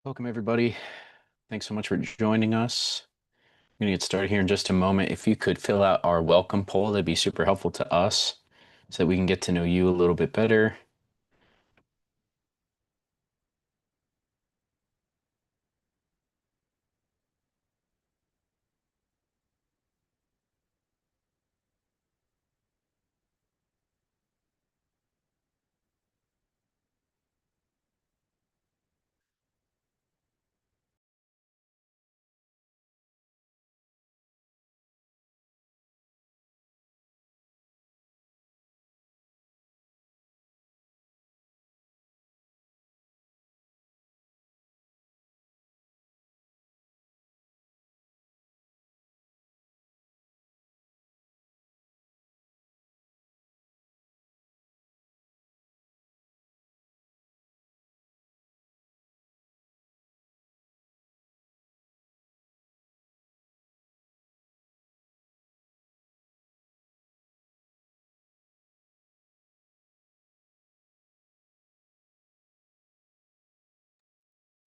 Welcome, everybody. Thanks so much for joining us. I'm going to get started here in just a moment. If you could fill out our welcome poll, that'd be super helpful to us so that we can get to know you a little bit better.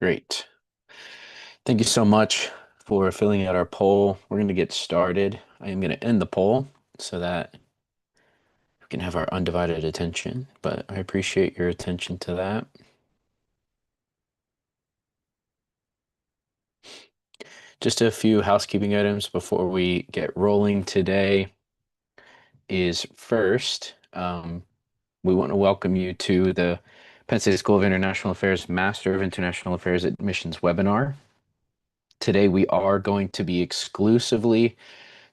Great. Thank you so much for filling out our poll. We're going to get started. I am going to end the poll so that we can have our undivided attention, but I appreciate your attention to that. Just a few housekeeping items before we get rolling today is first, we want to welcome you to the Penn State School of International Affairs Master of International Affairs Admissions webinar. Today, we are going to be exclusively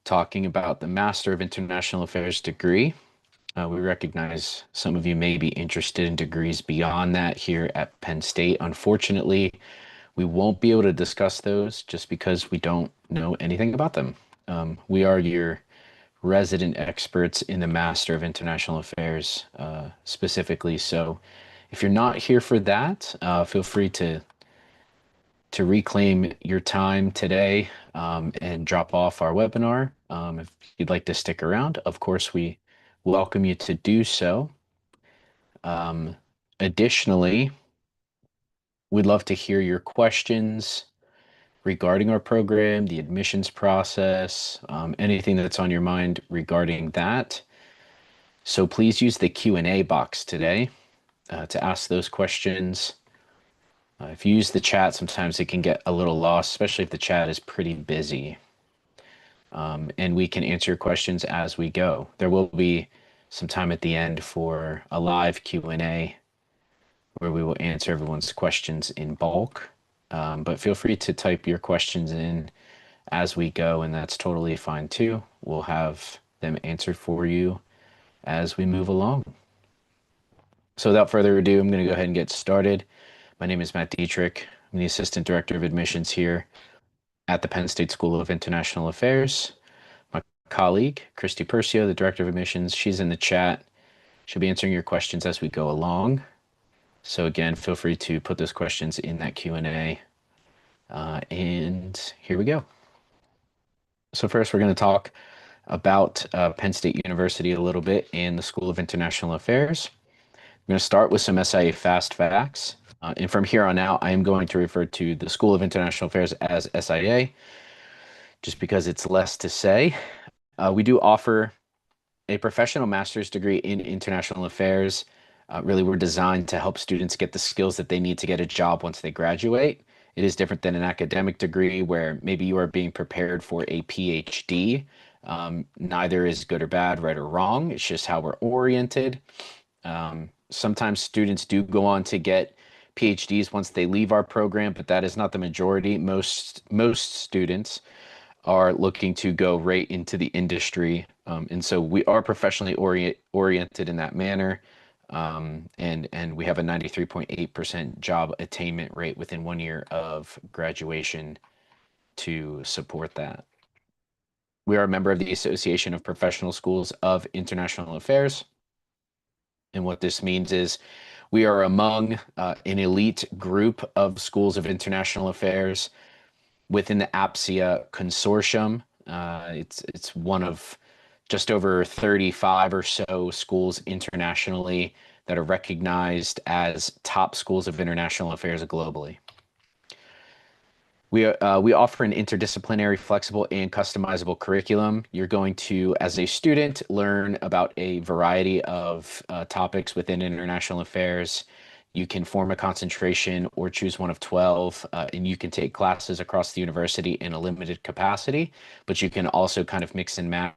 talking about the Master of International Affairs degree. We recognize some of you may be interested in degrees beyond that here at Penn State. Unfortunately, we won't be able to discuss those just because we don't know anything about them. We are your resident experts in the Master of International Affairs specifically. So if you're not here for that, feel free to reclaim your time today and drop off our webinar. If you'd like to stick around, of course, we welcome you to do so. Additionally, we'd love to hear your questions regarding our program, the admissions process, anything that's on your mind regarding that. So please use the Q&A box today to ask those questions. If you use the chat, sometimes it can get a little lost, especially if the chat is pretty busy. And we can answer your questions as we go. There will be some time at the end for a live Q&A where we will answer everyone's questions in bulk. But feel free to type your questions in as we go, and that's totally fine too. We'll have them answered for you as we move along. So without further ado, I'm going to go ahead and get started. My name is Matt Dietrich. I'm the Assistant Director of Admissions here at the Penn State School of International Affairs. My colleague, Christy Percio, the Director of Admissions, she's in the chat. She'll be answering your questions as we go along. So again, feel free to put those questions in that Q&A. And here we go. So first, we're going to talk about Penn State University a little bit and the School of International Affairs. I'm going to start with some SIA fast facts. And from here on out, I am going to refer to the School of International Affairs as SIA, just because it's less to say. We do offer a professional master's degree in international affairs. Really, we're designed to help students get the skills that they need to get a job once they graduate. It is different than an academic degree where maybe you are being prepared for a PhD. Neither is good or bad, right or wrong. It's just how we're oriented. Sometimes students do go on to get PhDs once they leave our program, but that is not the majority. Most students are looking to go right into the industry. And so we are professionally oriented in that manner. And we have a 93.8% job attainment rate within 1 year of graduation to support that. We are a member of the Association of Professional Schools of International Affairs. And what this means is we are among an elite group of schools of international affairs within the APSIA consortium. It's one of just over 35 or so schools internationally that are recognized as top schools of international affairs globally. We offer an interdisciplinary, flexible, and customizable curriculum. You're going to, as a student, learn about a variety of topics within international affairs. You can form a concentration or choose one of 12, and you can take classes across the university in a limited capacity, but you can also kind of mix and match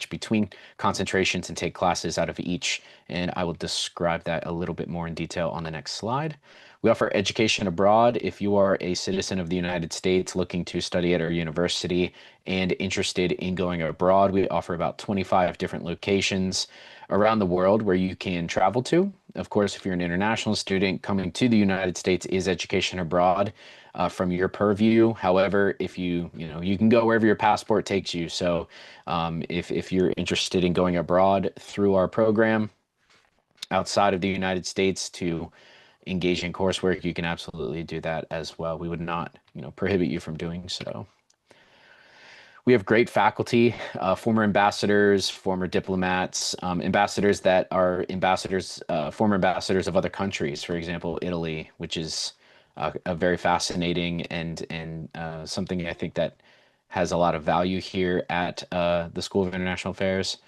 between concentrations and take classes out of each. And I will describe that a little bit more in detail on the next slide. We offer education abroad. If you are a citizen of the United States looking to study at our university and interested in going abroad, we offer about 25 different locations around the world where you can travel to. Of course, if you're an international student, coming to the United States is education abroad from your purview. However, if you can go wherever your passport takes you. So if you're interested in going abroad through our program outside of the United States to engage in coursework, you can absolutely do that as well. We would not, prohibit you from doing so. We have great faculty, former ambassadors, former diplomats, ambassadors that are ambassadors, former ambassadors of other countries, for example, Italy, which is a very fascinating and something I think that has a lot of value here at the School of International Affairs.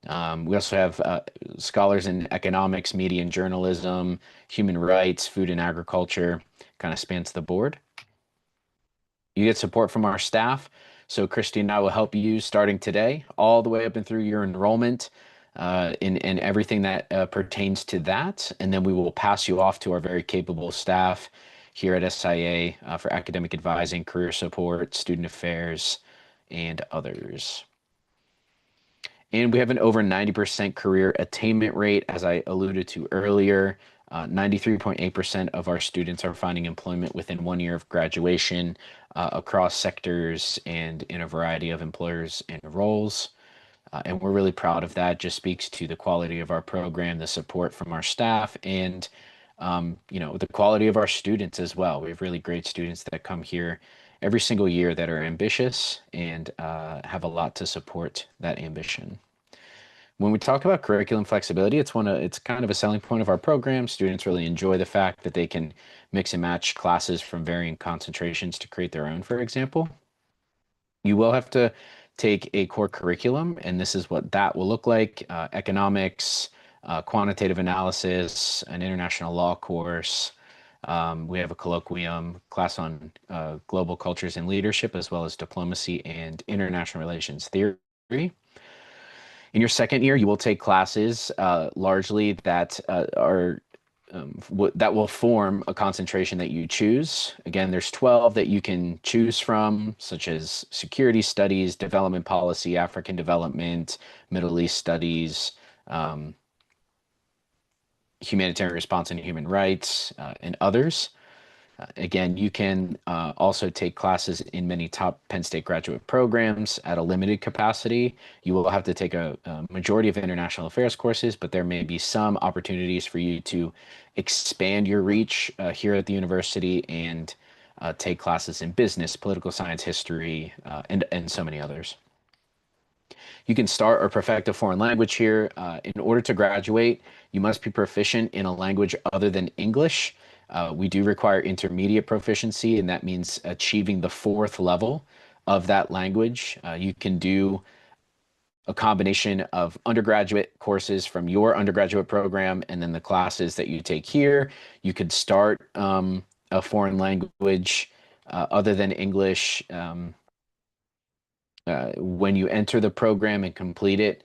We also have scholars in economics, media and journalism, human rights, food and agriculture, kind of spans the board. You get support from our staff. So Christy and I will help you starting today, all the way up and through your enrollment in everything that pertains to that. And then we will pass you off to our very capable staff here at SIA for academic advising, career support, student affairs, and others. And we have an over 90% career attainment rate, as I alluded to earlier. 93.8% of our students are finding employment within 1 year of graduation across sectors and in a variety of employers and roles. And we're really proud of that. Just speaks to the quality of our program, the support from our staff, and the quality of our students as well. We have really great students that come here every single year that are ambitious and have a lot to support that ambition. When we talk about curriculum flexibility, it's kind of a selling point of our program. Students really enjoy the fact that they can mix and match classes from varying concentrations to create their own, for example. You will have to take a core curriculum, and this is what that will look like: economics, quantitative analysis, an international law course. We have a colloquium class on global cultures and leadership, as well as diplomacy and international relations theory. In your second year, you will take classes largely that that will form a concentration that you choose. Again, there's 12 that you can choose from, such as security studies, development policy, African development, Middle East studies, humanitarian response and human rights, and others. Again, you can also take classes in many top Penn State graduate programs at a limited capacity. You will have to take a majority of international affairs courses, but there may be some opportunities for you to expand your reach here at the university and take classes in business, political science, history, and so many others. You can start or perfect a foreign language here. In order to graduate, you must be proficient in a language other than English. We do require intermediate proficiency, and that means achieving the fourth level of that language. You can do a combination of undergraduate courses from your undergraduate program and then the classes that you take here. You could start a foreign language other than English when you enter the program and complete it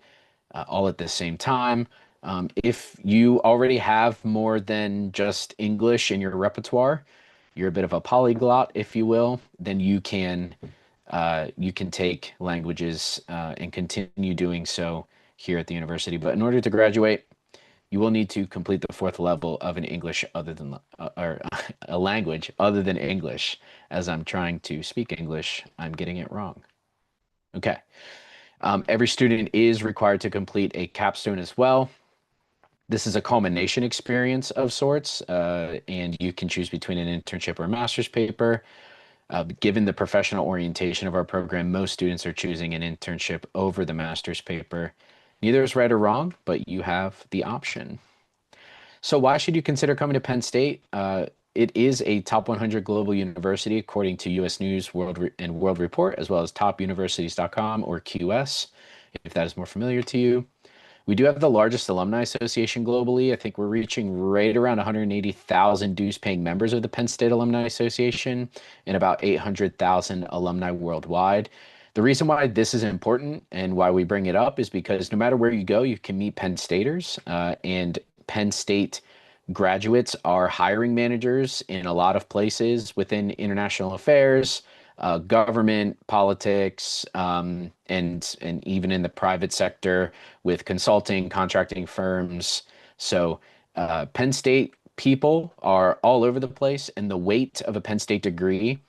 all at the same time. If you already have more than just English in your repertoire, you're a bit of a polyglot, if you will, then you can take languages and continue doing so here at the university. But in order to graduate, you will need to complete the fourth level of an English other than or a language other than English. As I'm trying to speak English, I'm getting it wrong. Okay. Every student is required to complete a capstone as well. This is a culmination experience of sorts, and you can choose between an internship or a master's paper. Given the professional orientation of our program, most students are choosing an internship over the master's paper. Neither is right or wrong, but you have the option. So why should you consider coming to Penn State? it is a top 100 global university according to US News and World Report, as well as topuniversities.com or QS, if that is more familiar to you. We do have the largest alumni association globally. I think we're reaching right around 180,000 dues-paying members of the Penn State Alumni Association and about 800,000 alumni worldwide. The reason why this is important and why we bring it up is because no matter where you go, you can meet Penn Staters, and Penn State graduates are hiring managers in a lot of places within international affairs, government, politics, and even in the private sector with consulting, contracting firms. So Penn State people are all over the place, and the weight of a Penn State degree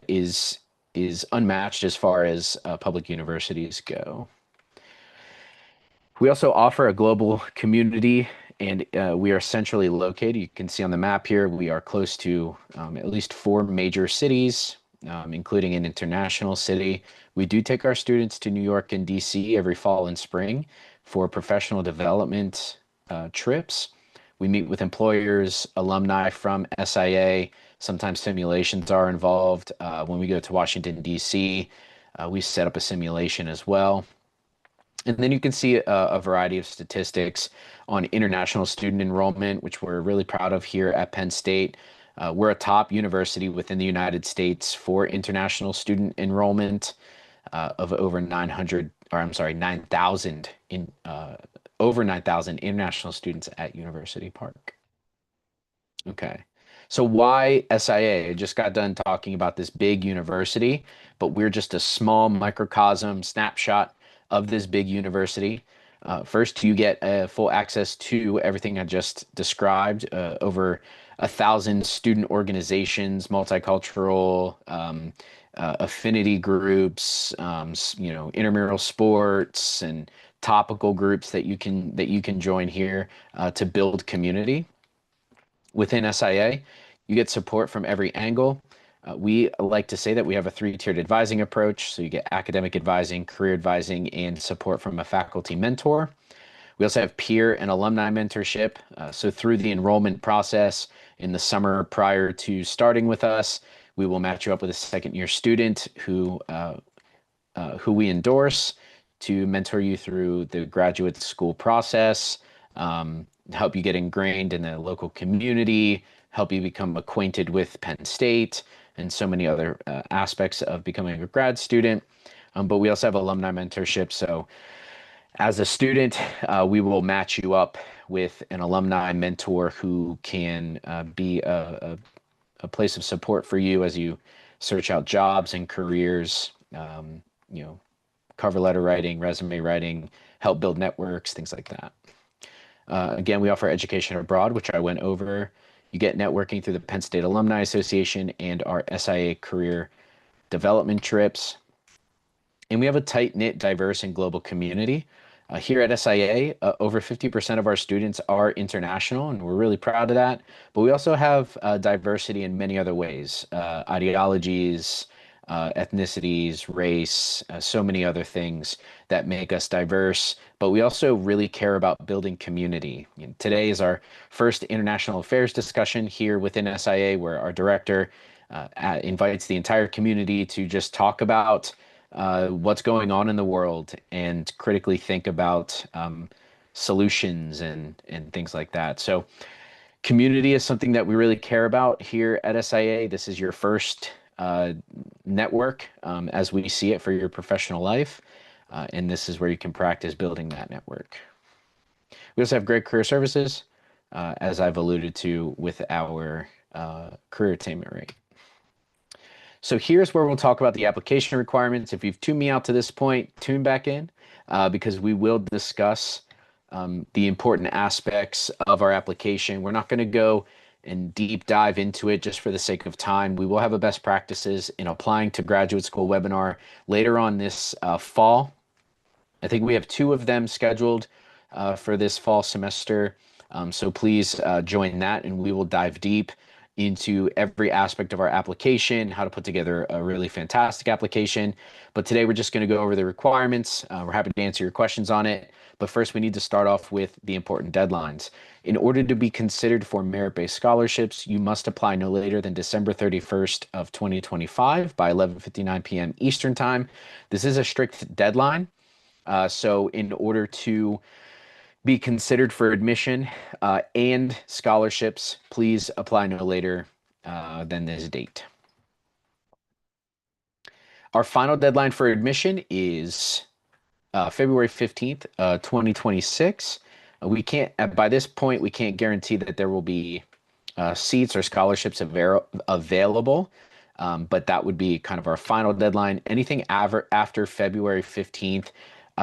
is unmatched as far as public universities go. We also offer a global community, and we are centrally located. You can see on the map here, we are close to at least 4 major cities, including an international city. We do take our students to New York and DC every fall and spring for professional development trips. We meet with employers, alumni from SIA. Sometimes simulations are involved. When we go to Washington, DC, we set up a simulation as well. And then you can see a variety of statistics on international student enrollment, which we're really proud of here at Penn State. We're a top university within the United States for international student enrollment of over 900, or I'm sorry, 9,000 in over 9,000 international students at University Park. Okay. So why SIA? I just got done talking about this big university, but we're just a small microcosm snapshot of this big university. First, you get full access to everything I just described, over 1,000 student organizations, multicultural, affinity groups, intramural sports and topical groups that you can join here to build community. Within SIA, you get support from every angle. We like to say that we have a three-tiered advising approach. So you get academic advising, career advising, and support from a faculty mentor. We also have peer and alumni mentorship. So through the enrollment process in the summer prior to starting with us, we will match you up with a second-year student who we endorse to mentor you through the graduate school process, help you get ingrained in the local community, help you become acquainted with Penn State, and so many other aspects of becoming a grad student. But we also have alumni mentorship. So as a student, we will match you up with an alumni mentor who can be a place of support for you as you search out jobs and careers, cover letter writing, resume writing, help build networks, things like that. Again, we offer education abroad, which I went over. You get networking through the Penn State Alumni Association and our SIA career development trips. And we have a tight-knit, diverse, and global community. Here at SIA, over 50% of our students are international, and we're really proud of that. But we also have diversity in many other ways, ideologies, ethnicities, race, so many other things that make us diverse. But we also really care about building community. Today is our first international affairs discussion here within SIA, where our director invites the entire community to just talk about what's going on in the world and critically think about solutions and things like that. So community is something that we really care about here at SIA. This is your first network as we see it for your professional life. And this is where you can practice building that network. We also have great career services, as I've alluded to with our career attainment rate. So here's where we'll talk about the application requirements. If you've tuned me out to this point, tune back in because we will discuss the important aspects of our application. We're not going to go and deep dive into it just for the sake of time. We will have a best practices in applying to graduate school webinar later on this fall. I think we have 2 of them scheduled for this fall semester. So please join that and we will dive deep. into every aspect of our application, how to put together a really fantastic application. But today we're just going to go over the requirements. We're happy to answer your questions on it. But first, we need to start off with the important deadlines. In order to be considered for merit-based scholarships, you must apply no later than December 31st of 2025 by 11:59 p.m. Eastern Time. This is a strict deadline. So in order to be considered for admission and scholarships, please apply no later than this date. Our final deadline for admission is February 15th, 2026. We can't, by this point, we can't guarantee that there will be seats or scholarships available, but that would be kind of our final deadline. Anything after February 15th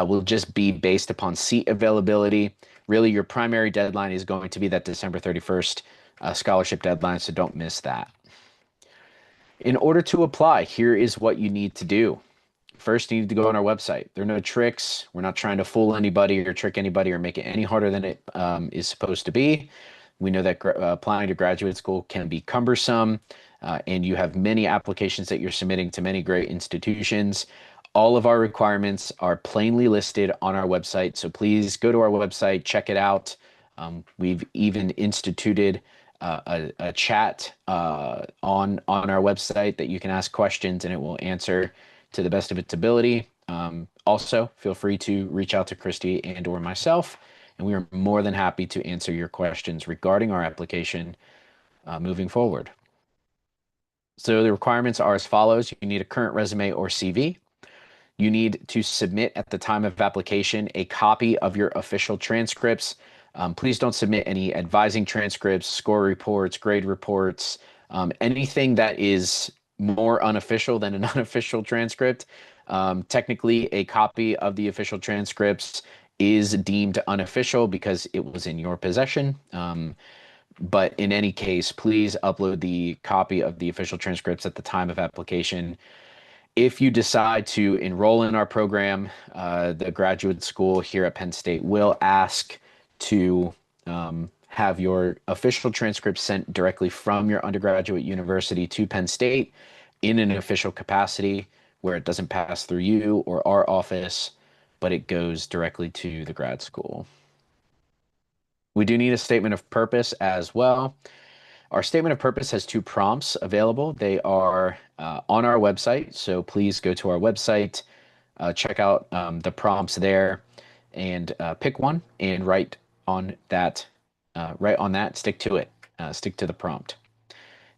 will just be based upon seat availability. Really, your primary deadline is going to be that December 31st scholarship deadline, so don't miss that. In order to apply, here is what you need to do. First, you need to go on our website. There are no tricks. We're not trying to fool anybody or trick anybody or make it any harder than it is supposed to be. We know that applying to graduate school can be cumbersome, and you have many applications that you're submitting to many great institutions. All of our requirements are plainly listed on our website, so please go to our website, check it out. We've even instituted a chat on our website that you can ask questions and it will answer to the best of its ability. Also, feel free to reach out to Christy and or myself, and we are more than happy to answer your questions regarding our application moving forward. So the requirements are as follows. You need a current resume or CV. You need to submit at the time of application a copy of your official transcripts. Please don't submit any advising transcripts, score reports, grade reports, anything that is more unofficial than an unofficial transcript. Technically, a copy of the official transcripts is deemed unofficial because it was in your possession. But in any case, please upload the copy of the official transcripts at the time of application. If you decide to enroll in our program, the graduate school here at Penn State will ask to have your official transcript sent directly from your undergraduate university to Penn State in an official capacity where it doesn't pass through you or our office, but it goes directly to the grad school. We do need a statement of purpose as well. Our statement of purpose has two prompts available. They are on our website, so please go to our website, check out the prompts there, and pick one and write on that. Stick to it. Stick to the prompt.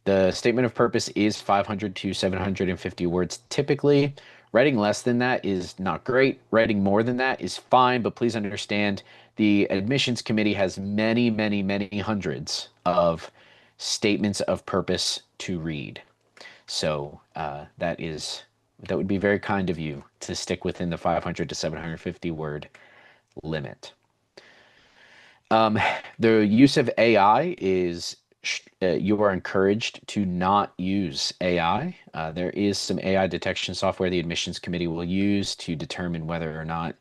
The statement of purpose is 500 to 750 words typically. Writing less than that is not great. Writing more than that is fine, but please understand the admissions committee has many, many, many hundreds of statements of purpose to read. So that would be very kind of you to stick within the 500 to 750 word limit. The use of AI is you are encouraged to not use AI. There is some AI detection software the admissions committee will use to determine whether or not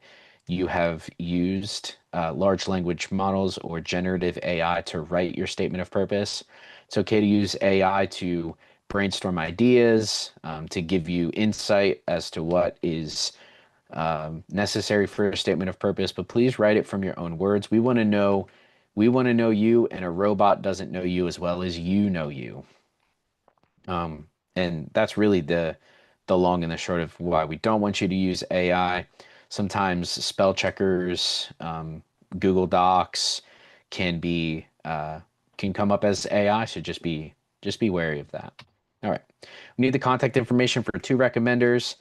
you have used large language models or generative AI to write your statement of purpose. It's okay to use AI to brainstorm ideas, to give you insight as to what is necessary for a statement of purpose, but please write it from your own words. We want to know you, and a robot doesn't know you as well as you know you. And that's really the long and the short of why we don't want you to use AI. Sometimes spell checkers, Google Docs can come up as AI, so just be wary of that. All right. We need the contact information for two recommenders.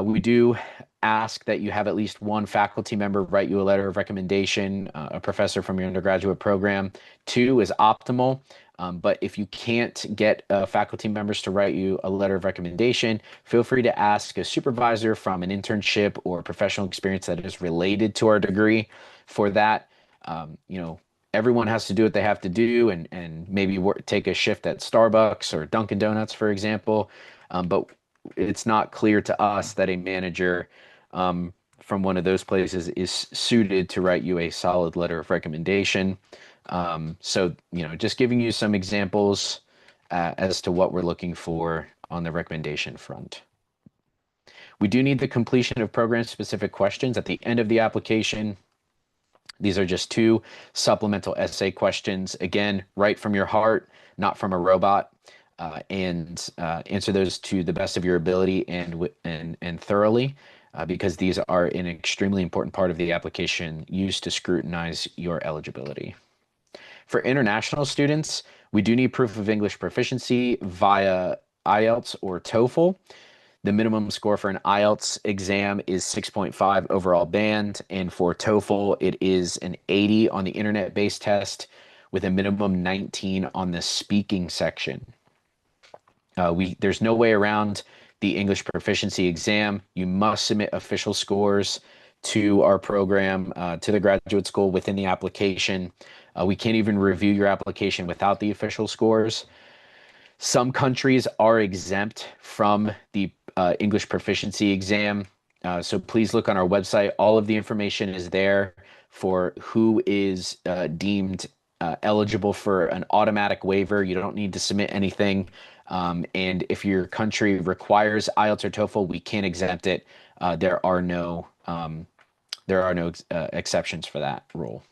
We do ask that you have at least one faculty member write you a letter of recommendation, a professor from your undergraduate program. Two is optimal, but if you can't get faculty members to write you a letter of recommendation, feel free to ask a supervisor from an internship or professional experience that is related to our degree for that. Everyone has to do what they have to do and maybe take a shift at Starbucks or Dunkin' Donuts, for example. But it's not clear to us that a manager from one of those places is suited to write you a solid letter of recommendation. So, just giving you some examples as to what we're looking for on the recommendation front. We do need the completion of program-specific questions at the end of the application. These are just 2 supplemental essay questions. Again, write from your heart, not from a robot, and answer those to the best of your ability and thoroughly, because these are an extremely important part of the application used to scrutinize your eligibility. For international students, we do need proof of English proficiency via IELTS or TOEFL. The minimum score for an IELTS exam is 6.5 overall band, and for TOEFL, it is an 80 on the internet-based test with a minimum 19 on the speaking section. There's no way around the English proficiency exam. You must submit official scores to our program, to the graduate school within the application. We can't even review your application without the official scores. Some countries are exempt from the English proficiency exam. So please look on our website. All of the information is there for who is deemed eligible for an automatic waiver. You don't need to submit anything. And if your country requires IELTS or TOEFL, we can't exempt it. There are no exceptions for that rule.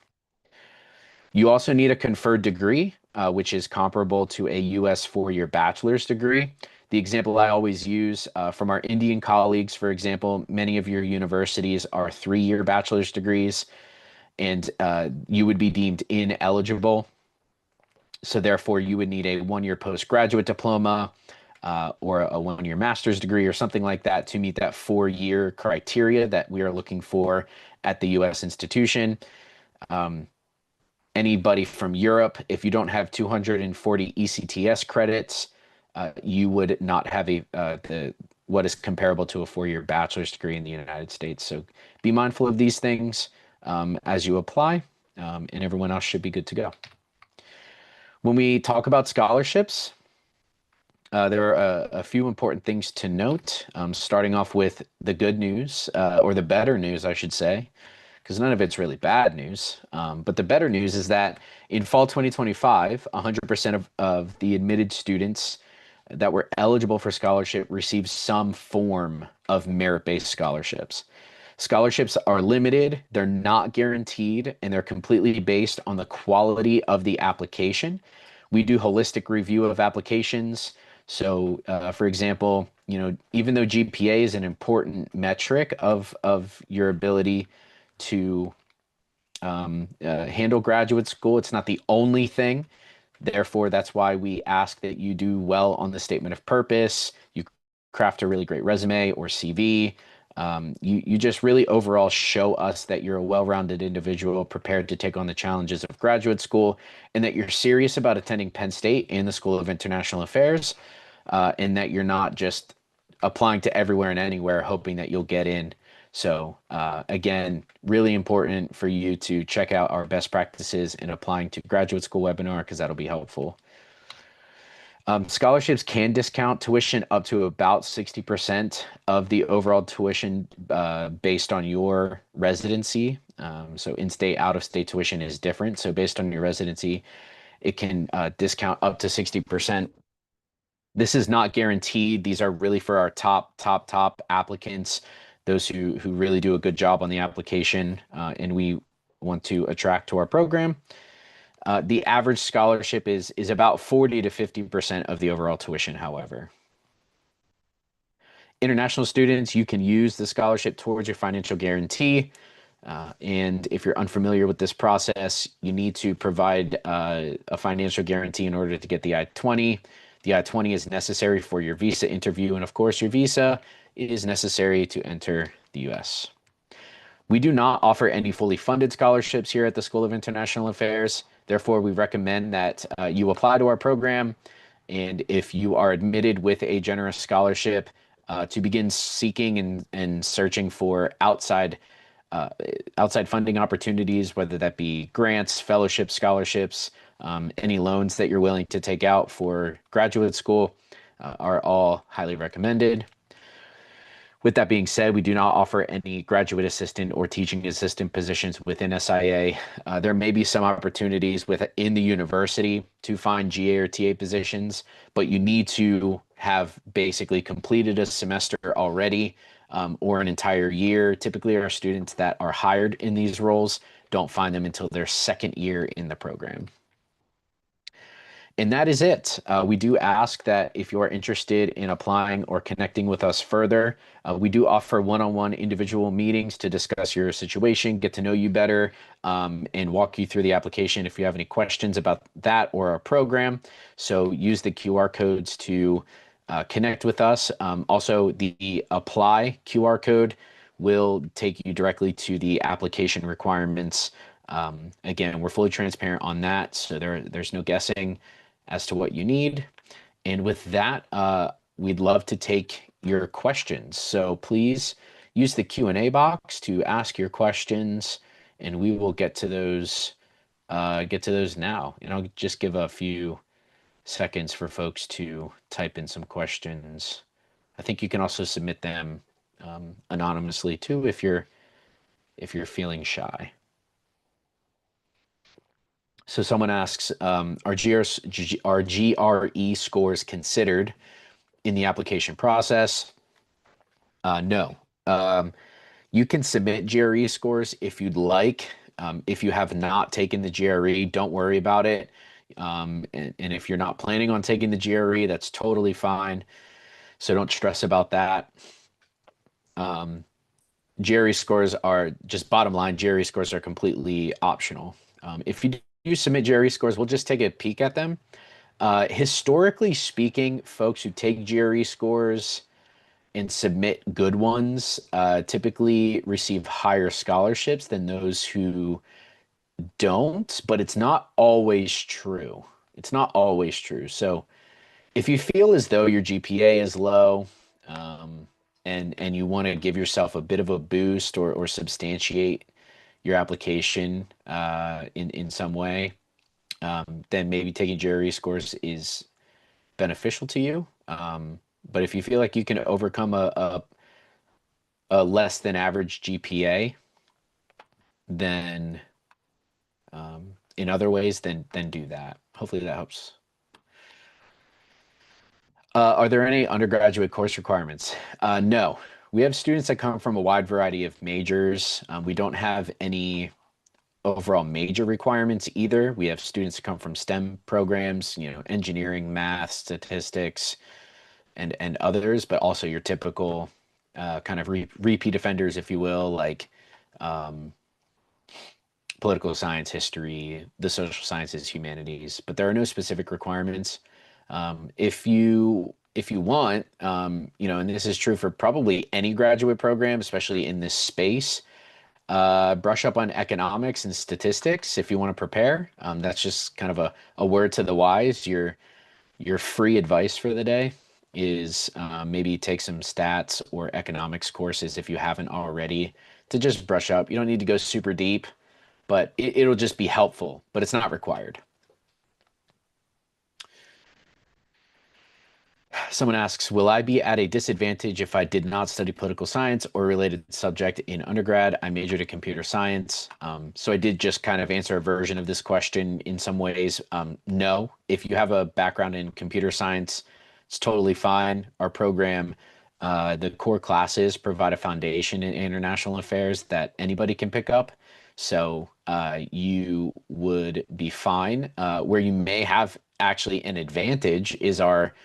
You also need a conferred degree, which is comparable to a U.S. 4-year bachelor's degree. The example I always use from our Indian colleagues, for example, many of your universities are 3-year bachelor's degrees, and you would be deemed ineligible. So therefore, you would need a 1-year postgraduate diploma or a 1-year master's degree or something like that to meet that 4-year criteria that we are looking for at the U.S. institution. Anybody from Europe, if you don't have 240 ECTS credits, you would not have what is comparable to a 4-year bachelor's degree in the United States. So be mindful of these things as you apply, and everyone else should be good to go. When we talk about scholarships, there are a few important things to note, starting off with the good news, or the better news, I should say, because none of it's really bad news. But the better news is that in fall 2025, 100% of the admitted students that were eligible for scholarship received some form of merit-based scholarships. Scholarships are limited, they're not guaranteed, and they're completely based on the quality of the application. We do holistic review of applications. So, for example, even though GPA is an important metric of your ability to handle graduate school, it's not the only thing. Therefore, that's why we ask that you do well on the statement of purpose, you craft a really great resume or CV. You just really overall show us that you're a well-rounded individual prepared to take on the challenges of graduate school, and that you're serious about attending Penn State and the School of International Affairs, and that you're not just applying to everywhere and anywhere hoping that you'll get in. So again, really important for you to check out our best practices in applying to graduate school webinar, because that'll be helpful. Scholarships can discount tuition up to about 60% of the overall tuition based on your residency. So in-state, out-of-state tuition is different. So based on your residency, it can discount up to 60%. This is not guaranteed. These are really for our top applicants, those who really do a good job on the application, and we want to attract to our program. The average scholarship is about 40 to 50% of the overall tuition, however. International students, you can use the scholarship towards your financial guarantee. And if you're unfamiliar with this process, you need to provide a financial guarantee in order to get the I-20. The I-20 is necessary for your visa interview, and of course, your visa is necessary to enter the U.S. We do not offer any fully funded scholarships here at the School of International Affairs. Therefore, we recommend that you apply to our program, and if you are admitted with a generous scholarship, to begin seeking and searching for outside funding opportunities, whether that be grants, fellowships, scholarships, any loans that you're willing to take out for graduate school, are all highly recommended. With that being said, we do not offer any graduate assistant or teaching assistant positions within SIA. There may be some opportunities within the university to find GA or TA positions, but you need to have basically completed a semester already, or an entire year. Typically, our students that are hired in these roles don't find them until their second year in the program. And that is it. We do ask that if you are interested in applying or connecting with us further, we do offer one-on-one individual meetings to discuss your situation, get to know you better, and walk you through the application if you have any questions about that or our program. So use the QR codes to connect with us. Also, the apply QR code will take you directly to the application requirements. Again, we're fully transparent on that, so there's no guessing as to what you need. And with that, we'd love to take your questions. So please use the Q&A box to ask your questions, and we will get to those now. And I'll just give a few seconds for folks to type in some questions. I think you can also submit them anonymously too if you're feeling shy. So someone asks, are GRE scores considered in the application process? No. You can submit GRE scores if you'd like. If you have not taken the GRE, don't worry about it. And if you're not planning on taking the GRE, that's totally fine. So don't stress about that. GRE scores are just bottom line, GRE scores are completely optional. If you do submit GRE scores, we'll just take a peek at them. Historically speaking, folks who take GRE scores and submit good ones typically receive higher scholarships than those who don't, but it's not always true. It's not always true. So if you feel as though your GPA is low, and you want to give yourself a bit of a boost or substantiate your application in some way, then maybe taking GRE scores is beneficial to you. But if you feel like you can overcome a less than average GPA, then in other ways, then do that. Hopefully that helps. Are there any undergraduate course requirements? No. We have students that come from a wide variety of majors. We don't have any overall major requirements either. We have students that come from STEM programs, engineering, math, statistics, and others, but also your typical kind of repeat offenders, if you will, like political science, history, the social sciences, humanities. But there are no specific requirements. If you want, and this is true for probably any graduate program, especially in this space, brush up on economics and statistics if you want to prepare. That's just kind of a word to the wise. Your free advice for the day is maybe take some stats or economics courses if you haven't already to just brush up. You don't need to go super deep, but it'll just be helpful, but it's not required. Someone asks, will I be at a disadvantage if I did not study political science or related subject in undergrad? I majored in computer science. So I did just kind of answer a version of this question in some ways. No, if you have a background in computer science, it's totally fine. Our program, the core classes provide a foundation in international affairs that anybody can pick up. So you would be fine. Where you may have actually an advantage is our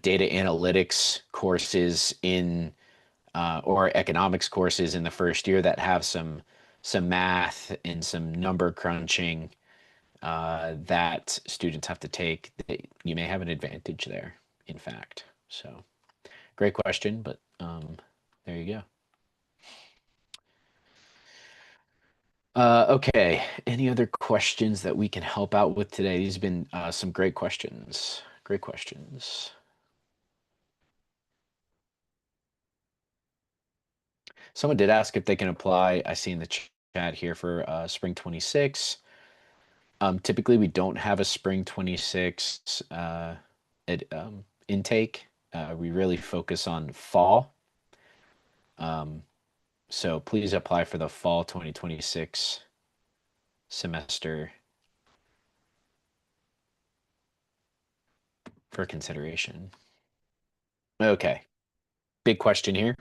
data analytics courses or economics courses in the first year that have some math and some number crunching that students have to take. You may have an advantage there, in fact. So great question, but there you go. Okay, any other questions that we can help out with today? These have been some great questions. Great questions. Someone did ask if they can apply. I see in the chat here for spring 26. Typically, we don't have a spring 26 intake. We really focus on fall. So please apply for the fall 2026 semester for consideration. Okay, big question here.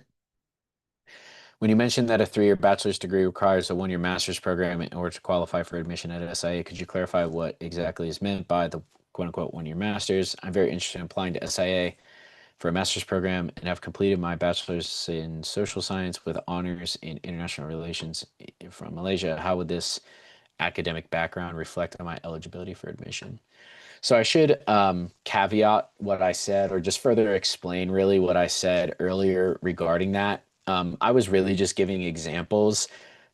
When you mentioned that a 3-year bachelor's degree requires a 1-year master's program in order to qualify for admission at SIA, could you clarify what exactly is meant by the quote unquote 1-year master's? I'm very interested in applying to SIA for a master's program and have completed my bachelor's in social science with honors in international relations from Malaysia. How would this academic background reflect on my eligibility for admission? So I should caveat what I said or just further explain really what I said earlier regarding that. I was really just giving examples,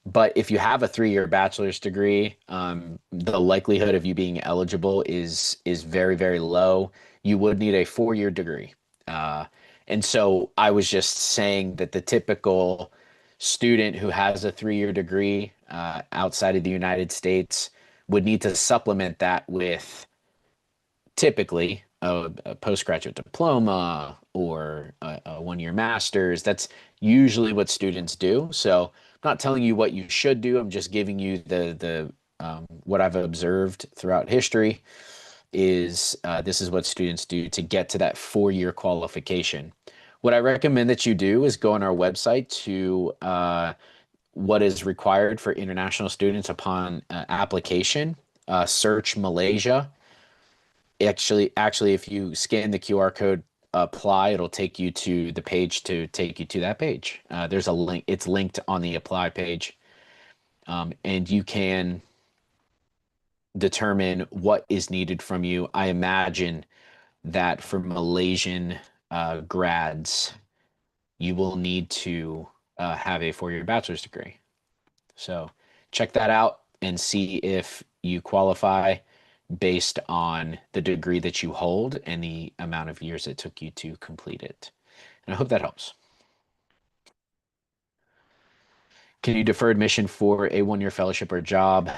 but if you have a 3-year bachelor's degree, the likelihood of you being eligible is very, very low. You would need a 4-year degree. Uh, and so I was just saying that the typical student who has a 3-year degree outside of the United States would need to supplement that with typically a postgraduate diploma or a 1-year master's. That's usually what students do. So I'm not telling you what you should do. I'm just giving you the what I've observed throughout history is this is what students do to get to that 4-year qualification. What I recommend that you do is go on our website to what is required for international students upon application. Search Malaysia. Actually, if you scan the QR code apply, it'll take you to the page to take you to that page. There's a link. It's linked on the apply page, and you can determine what is needed from you. I imagine that for Malaysian grads, you will need to have a 4-year bachelor's degree. So check that out and see if you qualify based on the degree that you hold and the amount of years it took you to complete it. And I hope that helps. Can you defer admission for a 1-year fellowship or job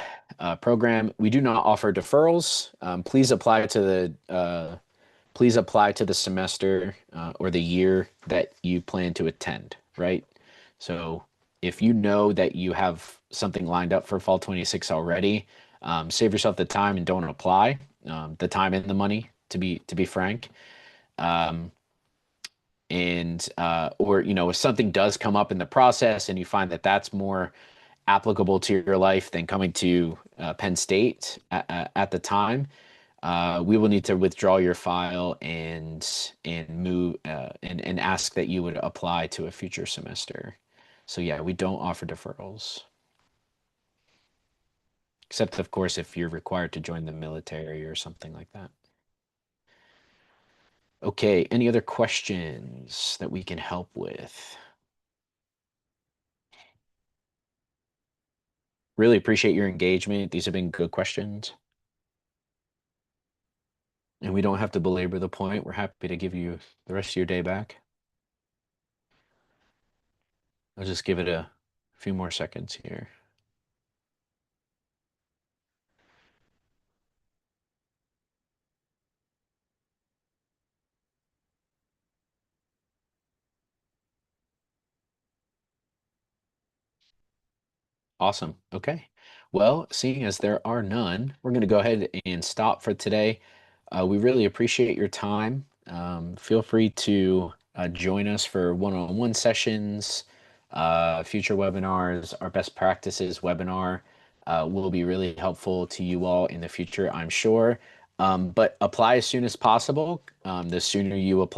program? We do not offer deferrals. Please apply to the semester or the year that you plan to attend, right? So if you know that you have something lined up for fall 26 already, save yourself the time and don't apply. The time and the money, to be frank. Um, and or if something does come up in the process and you find that that's more applicable to your life than coming to Penn State at the time, we will need to withdraw your file and move and ask that you would apply to a future semester. So yeah, we don't offer deferrals, except of course if you're required to join the military or something like that. Okay, any other questions that we can help with? Really appreciate your engagement. These have been good questions. And we don't have to belabor the point. We're happy to give you the rest of your day back. I'll just give it a few more seconds here. Awesome. Okay. Well, seeing as there are none, we're going to go ahead and stop for today. We really appreciate your time. Feel free to join us for one-on-one sessions, future webinars. Our best practices webinar will be really helpful to you all in the future, I'm sure. But apply as soon as possible. The sooner you apply,